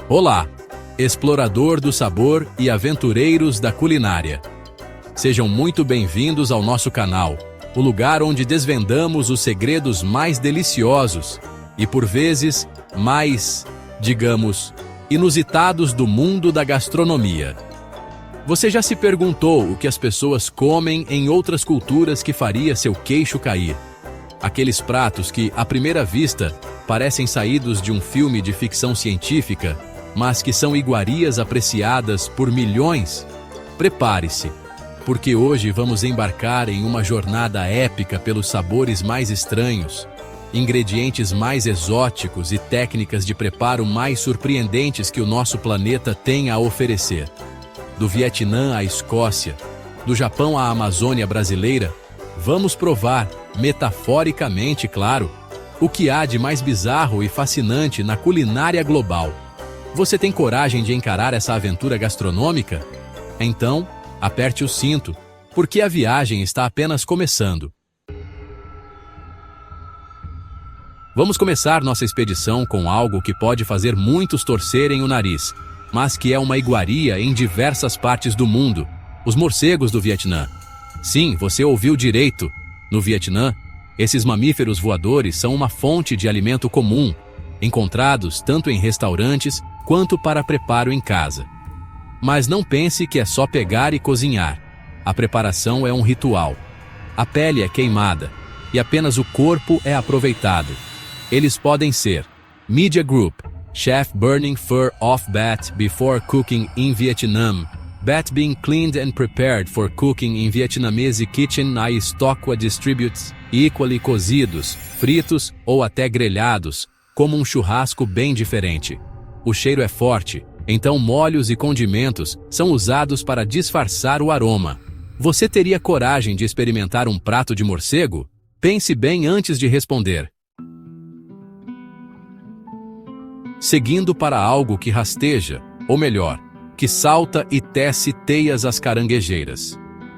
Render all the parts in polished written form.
Olá, explorador do sabor e aventureiros da culinária. Sejam muito bem-vindos ao nosso canal, o lugar onde desvendamos os segredos mais deliciosos e, por vezes, mais, digamos, inusitados do mundo da gastronomia. Você já se perguntou o que as pessoas comem em outras culturas que faria seu queixo cair? Aqueles pratos que, à primeira vista, parecem saídos de um filme de ficção científica, mas que são iguarias apreciadas por milhões? Prepare-se, porque hoje vamos embarcar em uma jornada épica pelos sabores mais estranhos, ingredientes mais exóticos e técnicas de preparo mais surpreendentes que o nosso planeta tem a oferecer. Do Vietnã à Escócia, do Japão à Amazônia brasileira, vamos provar, metaforicamente claro, o que há de mais bizarro e fascinante na culinária global. Você tem coragem de encarar essa aventura gastronômica? Então, aperte o cinto, porque a viagem está apenas começando. Vamos começar nossa expedição com algo que pode fazer muitos torcerem o nariz, mas que é uma iguaria em diversas partes do mundo: os morcegos do Vietnã. Sim, você ouviu direito. No Vietnã, esses mamíferos voadores são uma fonte de alimento comum, encontrados tanto em restaurantes quanto para preparo em casa. Mas não pense que é só pegar e cozinhar. A preparação é um ritual. A pele é queimada e apenas o corpo é aproveitado. Eles podem ser Media Group, chef burning fur off bat before cooking in Vietnam. Bat being cleaned and prepared for cooking in Vietnamese kitchen I stock distributes, equally cozidos, fritos ou até grelhados, como um churrasco bem diferente. O cheiro é forte, então molhos e condimentos são usados para disfarçar o aroma. Você teria coragem de experimentar um prato de morcego? Pense bem antes de responder. Seguindo para algo que rasteja, ou melhor, que salta e tece teias às caranguejeiras.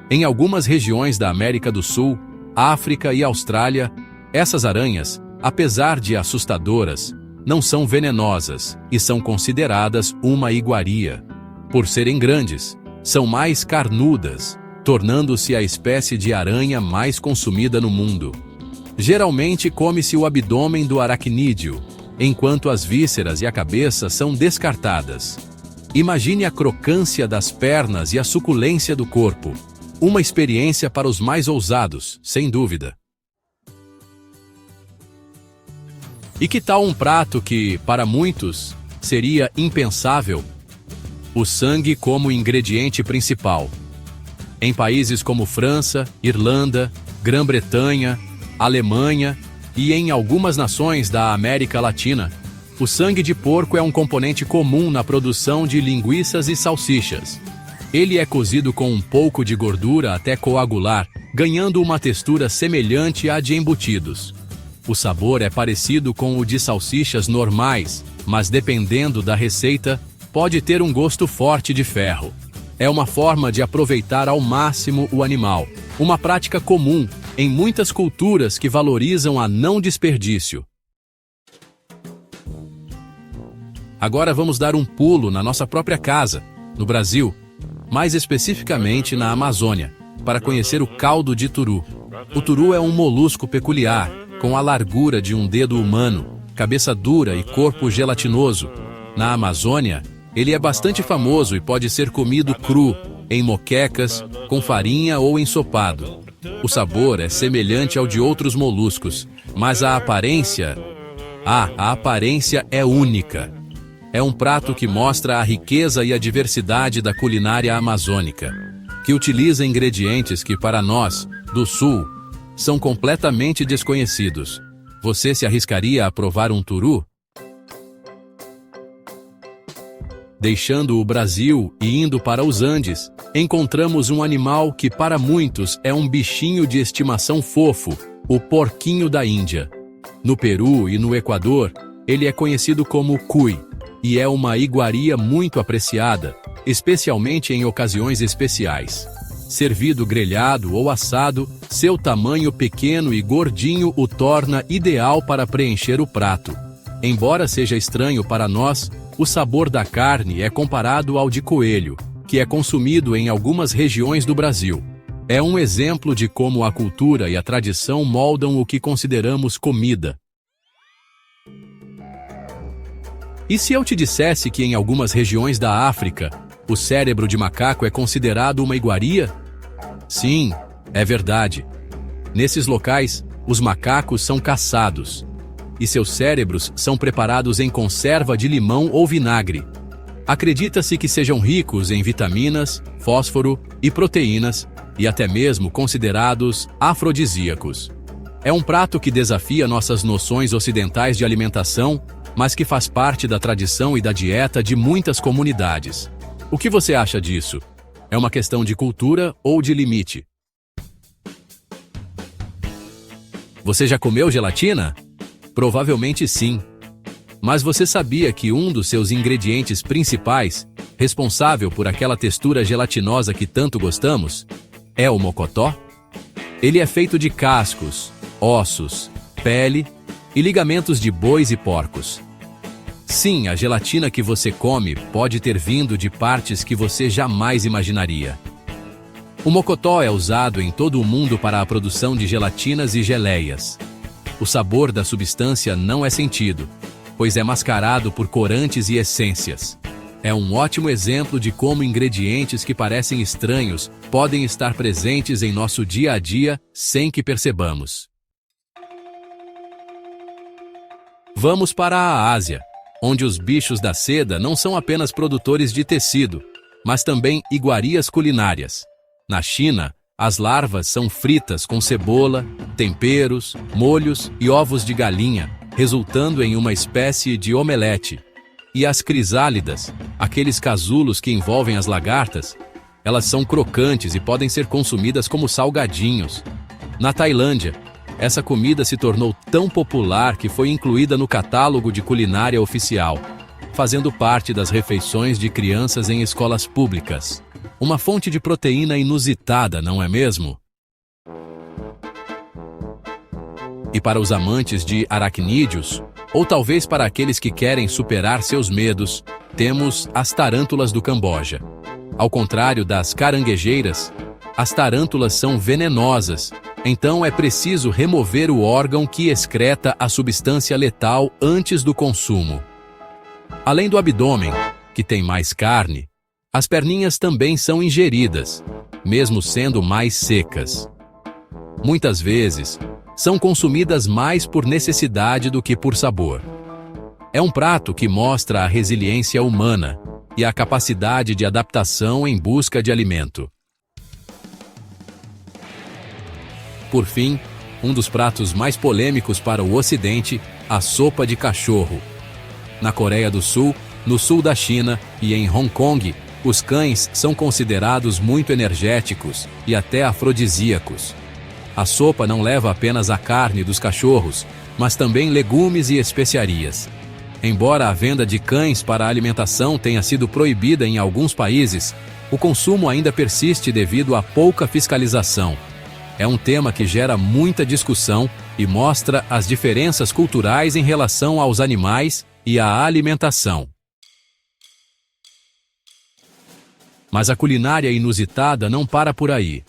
Em algumas regiões da América do Sul, África e Austrália, essas aranhas, apesar de assustadoras, não são venenosas e são consideradas uma iguaria. Por serem grandes, são mais carnudas, tornando-se a espécie de aranha mais consumida no mundo. Geralmente come-se o abdômen do aracnídeo, enquanto as vísceras e a cabeça são descartadas. Imagine a crocância das pernas e a suculência do corpo. Uma experiência para os mais ousados, sem dúvida. E que tal um prato que, para muitos, seria impensável? O sangue como ingrediente principal. Em países como França, Irlanda, Grã-Bretanha, Alemanha e em algumas nações da América Latina, o sangue de porco é um componente comum na produção de linguiças e salsichas. Ele é cozido com um pouco de gordura até coagular, ganhando uma textura semelhante à de embutidos. O sabor é parecido com o de salsichas normais, mas dependendo da receita, pode ter um gosto forte de ferro. É uma forma de aproveitar ao máximo o animal, uma prática comum em muitas culturas que valorizam a não desperdício. Agora vamos dar um pulo na nossa própria casa, no Brasil, mais especificamente na Amazônia, para conhecer o caldo de turu. O turu é um molusco peculiar, com a largura de um dedo humano, cabeça dura e corpo gelatinoso. Na Amazônia, ele é bastante famoso e pode ser comido cru, em moquecas, com farinha ou ensopado. O sabor é semelhante ao de outros moluscos, mas a aparência é única. É um prato que mostra a riqueza e a diversidade da culinária amazônica, que utiliza ingredientes que para nós, do Sul, são completamente desconhecidos. Você se arriscaria a provar um turu? Deixando o Brasil e indo para os Andes, encontramos um animal que para muitos é um bichinho de estimação fofo, o porquinho da Índia. No Peru e no Equador, ele é conhecido como cuy, e é uma iguaria muito apreciada, especialmente em ocasiões especiais. Servido grelhado ou assado, seu tamanho pequeno e gordinho o torna ideal para preencher o prato. Embora seja estranho para nós, o sabor da carne é comparado ao de coelho, que é consumido em algumas regiões do Brasil. É um exemplo de como a cultura e a tradição moldam o que consideramos comida. E se eu te dissesse que em algumas regiões da África, o cérebro de macaco é considerado uma iguaria? Sim, é verdade. Nesses locais, os macacos são caçados, e seus cérebros são preparados em conserva de limão ou vinagre. Acredita-se que sejam ricos em vitaminas, fósforo e proteínas, e até mesmo considerados afrodisíacos. É um prato que desafia nossas noções ocidentais de alimentação, mas que faz parte da tradição e da dieta de muitas comunidades. O que você acha disso? É uma questão de cultura ou de limite? Você já comeu gelatina? Provavelmente sim. Mas você sabia que um dos seus ingredientes principais, responsável por aquela textura gelatinosa que tanto gostamos, é o mocotó? Ele é feito de cascos, ossos, pele e ligamentos de bois e porcos. Sim, a gelatina que você come pode ter vindo de partes que você jamais imaginaria. O mocotó é usado em todo o mundo para a produção de gelatinas e geleias. O sabor da substância não é sentido, pois é mascarado por corantes e essências. É um ótimo exemplo de como ingredientes que parecem estranhos podem estar presentes em nosso dia a dia sem que percebamos. Vamos para a Ásia, onde os bichos da seda não são apenas produtores de tecido, mas também iguarias culinárias. Na China, as larvas são fritas com cebola, temperos, molhos e ovos de galinha, resultando em uma espécie de omelete. E as crisálidas, aqueles casulos que envolvem as lagartas, elas são crocantes e podem ser consumidas como salgadinhos. Na Tailândia, essa comida se tornou tão popular que foi incluída no catálogo de culinária oficial, fazendo parte das refeições de crianças em escolas públicas. Uma fonte de proteína inusitada, não é mesmo? E para os amantes de aracnídeos, ou talvez para aqueles que querem superar seus medos, temos as tarântulas do Camboja. Ao contrário das caranguejeiras, as tarântulas são venenosas, então é preciso remover o órgão que excreta a substância letal antes do consumo. Além do abdômen, que tem mais carne, as perninhas também são ingeridas, mesmo sendo mais secas. Muitas vezes, são consumidas mais por necessidade do que por sabor. É um prato que mostra a resiliência humana e a capacidade de adaptação em busca de alimento. Por fim, um dos pratos mais polêmicos para o Ocidente, a sopa de cachorro. Na Coreia do Sul, no sul da China e em Hong Kong, os cães são considerados muito energéticos e até afrodisíacos. A sopa não leva apenas a carne dos cachorros, mas também legumes e especiarias. Embora a venda de cães para alimentação tenha sido proibida em alguns países, o consumo ainda persiste devido à pouca fiscalização. É um tema que gera muita discussão e mostra as diferenças culturais em relação aos animais e à alimentação. Mas a culinária inusitada não para por aí.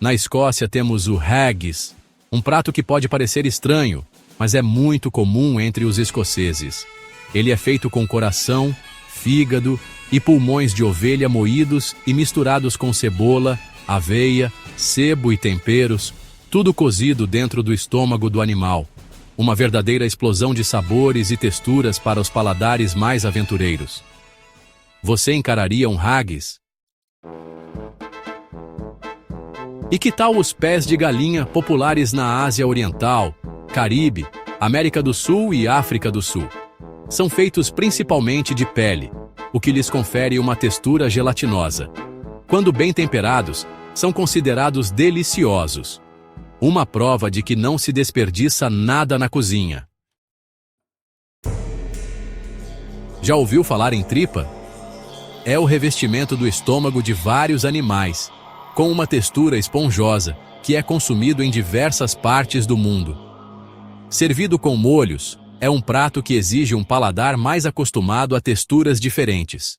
Na Escócia temos o haggis, um prato que pode parecer estranho, mas é muito comum entre os escoceses. Ele é feito com coração, fígado e pulmões de ovelha moídos e misturados com cebola, aveia, sebo e temperos, tudo cozido dentro do estômago do animal. Uma verdadeira explosão de sabores e texturas para os paladares mais aventureiros. Você encararia um haggis? E que tal os pés de galinha populares na Ásia Oriental, Caribe, América do Sul e África do Sul? São feitos principalmente de pele, o que lhes confere uma textura gelatinosa. Quando bem temperados, são considerados deliciosos. Uma prova de que não se desperdiça nada na cozinha. Já ouviu falar em tripa? É o revestimento do estômago de vários animais, com uma textura esponjosa, que é consumido em diversas partes do mundo. Servido com molhos, é um prato que exige um paladar mais acostumado a texturas diferentes.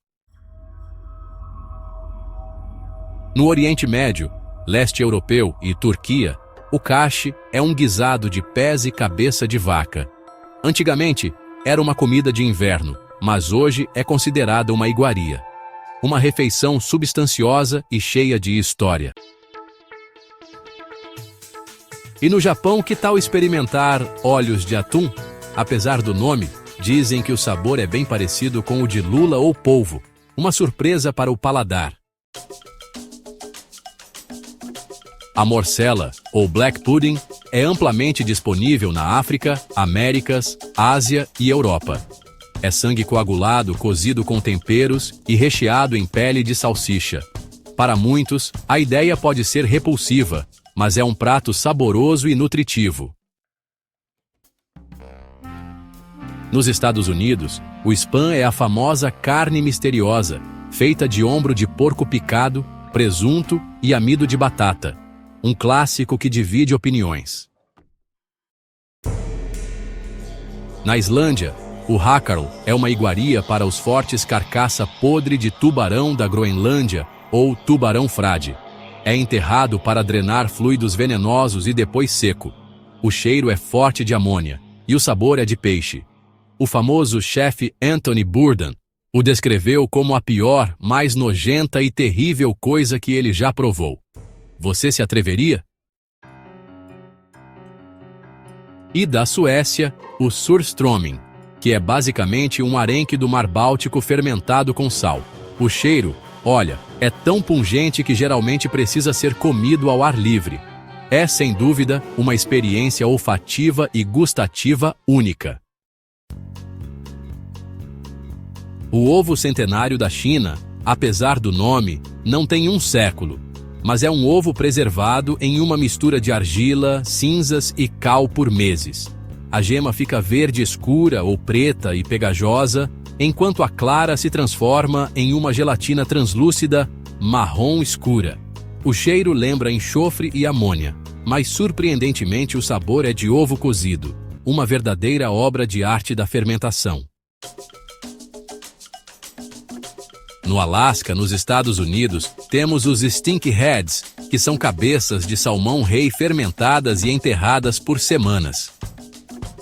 No Oriente Médio, leste europeu e Turquia, o cache é um guisado de pés e cabeça de vaca. Antigamente, era uma comida de inverno, mas hoje é considerada uma iguaria. Uma refeição substanciosa e cheia de história. E no Japão, que tal experimentar olhos de atum? Apesar do nome, dizem que o sabor é bem parecido com o de lula ou polvo, uma surpresa para o paladar. A morcela, ou black pudding, é amplamente disponível na África, Américas, Ásia e Europa. É sangue coagulado, cozido com temperos e recheado em pele de salsicha. Para muitos, a ideia pode ser repulsiva, mas é um prato saboroso e nutritivo. Nos Estados Unidos, o spam é a famosa carne misteriosa, feita de ombro de porco picado, presunto e amido de batata. Um clássico que divide opiniões. Na Islândia, o hakkarl é uma iguaria para os fortes carcaça podre de tubarão da Groenlândia ou tubarão-frade. É enterrado para drenar fluidos venenosos e depois seco. O cheiro é forte de amônia e o sabor é de peixe. O famoso chefe Anthony Bourdain o descreveu como a pior, mais nojenta e terrível coisa que ele já provou. Você se atreveria? E da Suécia, o surströmming, que é basicamente um arenque do Mar Báltico fermentado com sal. O cheiro, olha, é tão pungente que geralmente precisa ser comido ao ar livre. É, sem dúvida, uma experiência olfativa e gustativa única. O ovo centenário da China, apesar do nome, não tem um século, mas é um ovo preservado em uma mistura de argila, cinzas e cal por meses. A gema fica verde escura ou preta e pegajosa, enquanto a clara se transforma em uma gelatina translúcida, marrom escura. O cheiro lembra enxofre e amônia, mas surpreendentemente o sabor é de ovo cozido, uma verdadeira obra de arte da fermentação. No Alasca, nos Estados Unidos, temos os stinkheads, que são cabeças de salmão-rei fermentadas e enterradas por semanas.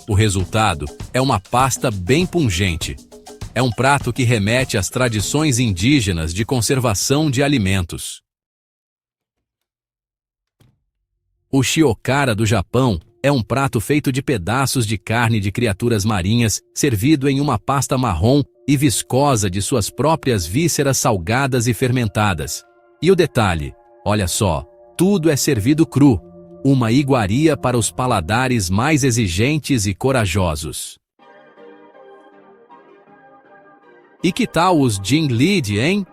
O resultado é uma pasta bem pungente. É um prato que remete às tradições indígenas de conservação de alimentos. O shiokara do Japão é um prato feito de pedaços de carne de criaturas marinhas, servido em uma pasta marrom e viscosa de suas próprias vísceras salgadas e fermentadas. E o detalhe, olha só, tudo é servido cru, uma iguaria para os paladares mais exigentes e corajosos. E que tal os jinglid, hein?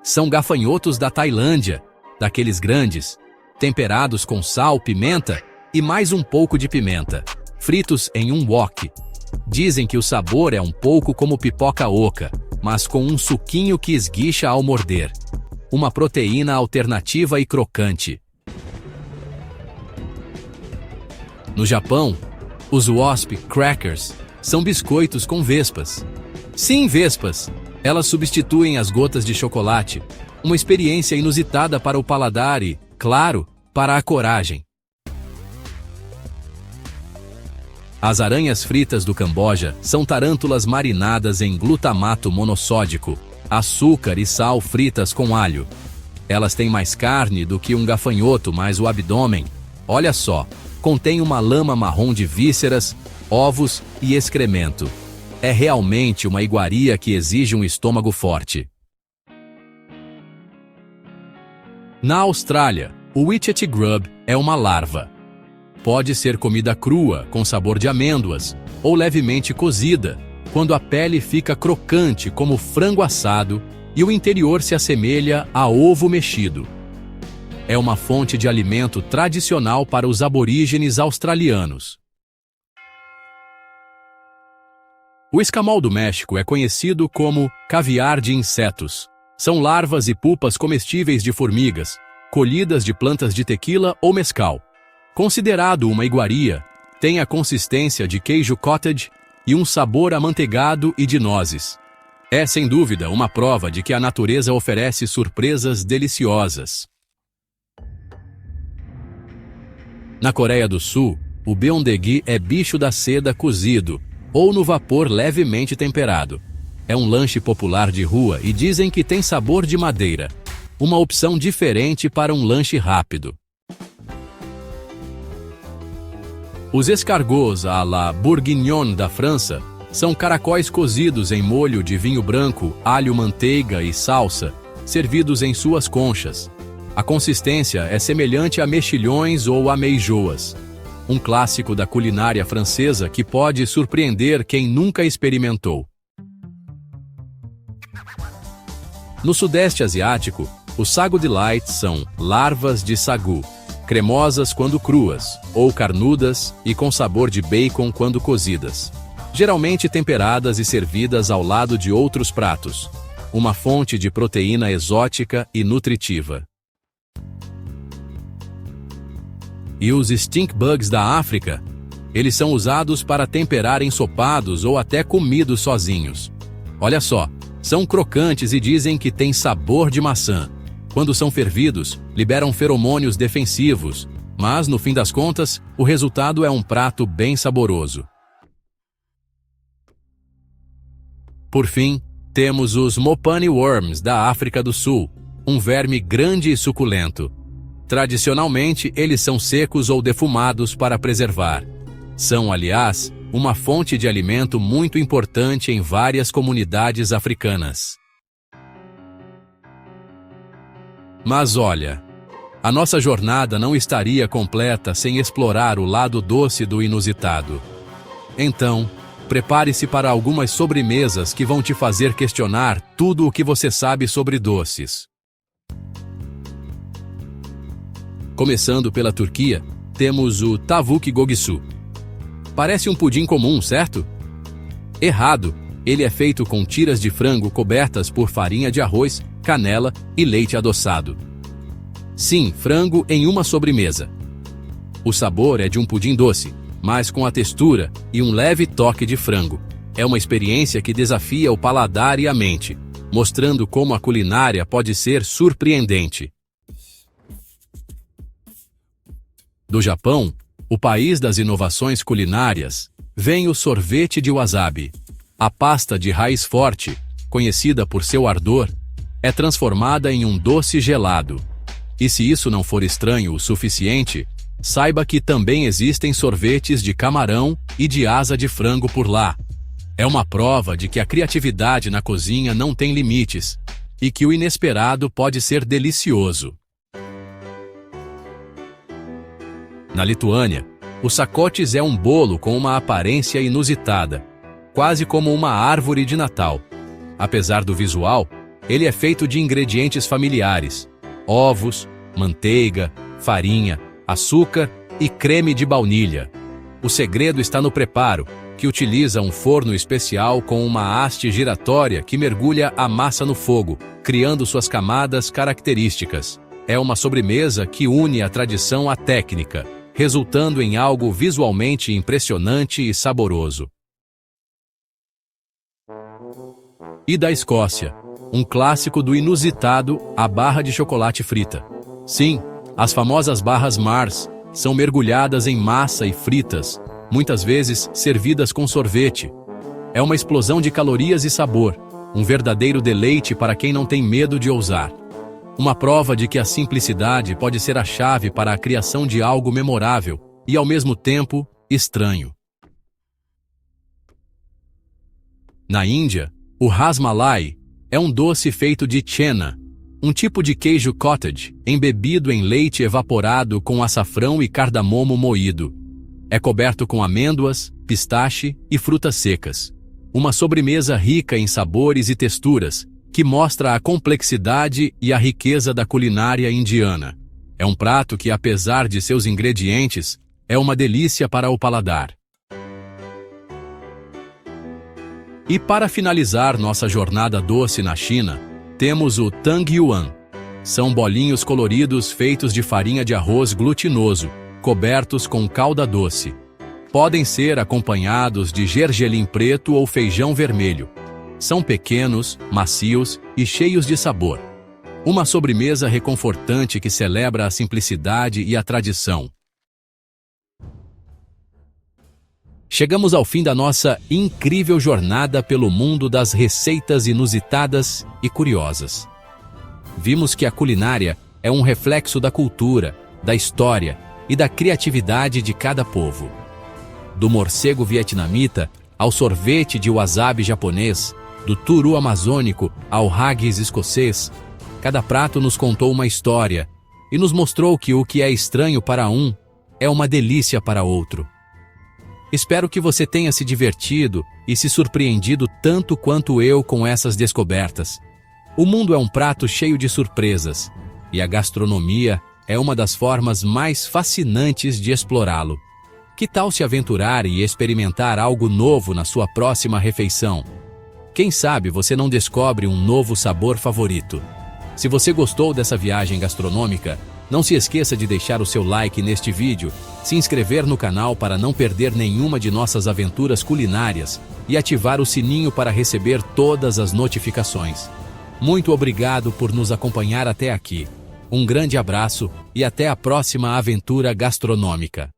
São gafanhotos da Tailândia, daqueles grandes, temperados com sal, pimenta e mais um pouco de pimenta, fritos em um wok. Dizem que o sabor é um pouco como pipoca oca, mas com um suquinho que esguicha ao morder. Uma proteína alternativa e crocante. No Japão, os wasp crackers são biscoitos com vespas. Sim, vespas! Elas substituem as gotas de chocolate, uma experiência inusitada para o paladar e, claro, para a coragem. As aranhas fritas do Camboja são tarântulas marinadas em glutamato monossódico, açúcar e sal fritas com alho. Elas têm mais carne do que um gafanhoto, mas o abdômen, olha só, contém uma lama marrom de vísceras, ovos e excremento. É realmente uma iguaria que exige um estômago forte. Na Austrália, o witchetty grub é uma larva. Pode ser comida crua, com sabor de amêndoas, ou levemente cozida, quando a pele fica crocante como frango assado e o interior se assemelha a ovo mexido. É uma fonte de alimento tradicional para os aborígenes australianos. O escamol do México é conhecido como caviar de insetos. São larvas e pupas comestíveis de formigas, colhidas de plantas de tequila ou mezcal. Considerado uma iguaria, tem a consistência de queijo cottage e um sabor amanteigado e de nozes. É, sem dúvida, uma prova de que a natureza oferece surpresas deliciosas. Na Coreia do Sul, o beondegi é bicho da seda cozido, ou no vapor levemente temperado. É um lanche popular de rua e dizem que tem sabor de madeira. Uma opção diferente para um lanche rápido. Os escargots à la bourguignon da França são caracóis cozidos em molho de vinho branco, alho, manteiga e salsa, servidos em suas conchas. A consistência é semelhante a mexilhões ou ameijoas. Um clássico da culinária francesa que pode surpreender quem nunca experimentou. No Sudeste Asiático, os sagu delight são larvas de sagu, cremosas quando cruas, ou carnudas e com sabor de bacon quando cozidas. Geralmente temperadas e servidas ao lado de outros pratos. Uma fonte de proteína exótica e nutritiva. E os stink bugs da África? Eles são usados para temperar ensopados ou até comidos sozinhos. Olha só, são crocantes e dizem que têm sabor de maçã. Quando são fervidos, liberam feromônios defensivos, mas, no fim das contas, o resultado é um prato bem saboroso. Por fim, temos os mopane worms da África do Sul, um verme grande e suculento. Tradicionalmente, eles são secos ou defumados para preservar. São, aliás, uma fonte de alimento muito importante em várias comunidades africanas. Mas olha, a nossa jornada não estaria completa sem explorar o lado doce do inusitado. Então, prepare-se para algumas sobremesas que vão te fazer questionar tudo o que você sabe sobre doces. Começando pela Turquia, temos o tavuk göksu. Parece um pudim comum, certo? Errado! Ele é feito com tiras de frango cobertas por farinha de arroz, canela e leite adoçado. Sim, frango em uma sobremesa. O sabor é de um pudim doce, mas com a textura e um leve toque de frango. É uma experiência que desafia o paladar e a mente, mostrando como a culinária pode ser surpreendente. Do Japão, o país das inovações culinárias, vem o sorvete de wasabi. A pasta de raiz forte, conhecida por seu ardor, é transformada em um doce gelado. E se isso não for estranho o suficiente, saiba que também existem sorvetes de camarão e de asa de frango por lá. É uma prova de que a criatividade na cozinha não tem limites e que o inesperado pode ser delicioso. Na Lituânia, o sakotis é um bolo com uma aparência inusitada, quase como uma árvore de Natal. Apesar do visual, ele é feito de ingredientes familiares: ovos, manteiga, farinha, açúcar e creme de baunilha. O segredo está no preparo, que utiliza um forno especial com uma haste giratória que mergulha a massa no fogo, criando suas camadas características. É uma sobremesa que une a tradição à técnica, resultando em algo visualmente impressionante e saboroso. E da Escócia, um clássico do inusitado, a barra de chocolate frita. Sim, as famosas barras Mars são mergulhadas em massa e fritas, muitas vezes servidas com sorvete. É uma explosão de calorias e sabor, um verdadeiro deleite para quem não tem medo de ousar. Uma prova de que a simplicidade pode ser a chave para a criação de algo memorável e, ao mesmo tempo, estranho. Na Índia, o ras malai é um doce feito de chena, um tipo de queijo cottage, embebido em leite evaporado com açafrão e cardamomo moído. É coberto com amêndoas, pistache e frutas secas. Uma sobremesa rica em sabores e texturas, que mostra a complexidade e a riqueza da culinária indiana. É um prato que, apesar de seus ingredientes, é uma delícia para o paladar. E para finalizar nossa jornada doce na China, temos o Tang Yuan. São bolinhos coloridos feitos de farinha de arroz glutinoso, cobertos com calda doce. Podem ser acompanhados de gergelim preto ou feijão vermelho. São pequenos, macios e cheios de sabor. Uma sobremesa reconfortante que celebra a simplicidade e a tradição. Chegamos ao fim da nossa incrível jornada pelo mundo das receitas inusitadas e curiosas. Vimos que a culinária é um reflexo da cultura, da história e da criatividade de cada povo. Do morcego vietnamita ao sorvete de wasabi japonês, do turu amazônico ao haggis escocês, cada prato nos contou uma história e nos mostrou que o que é estranho para um é uma delícia para outro. Espero que você tenha se divertido e se surpreendido tanto quanto eu com essas descobertas. O mundo é um prato cheio de surpresas, e a gastronomia é uma das formas mais fascinantes de explorá-lo. Que tal se aventurar e experimentar algo novo na sua próxima refeição? Quem sabe você não descobre um novo sabor favorito? Se você gostou dessa viagem gastronômica, não se esqueça de deixar o seu like neste vídeo, se inscrever no canal para não perder nenhuma de nossas aventuras culinárias e ativar o sininho para receber todas as notificações. Muito obrigado por nos acompanhar até aqui. Um grande abraço e até a próxima aventura gastronômica.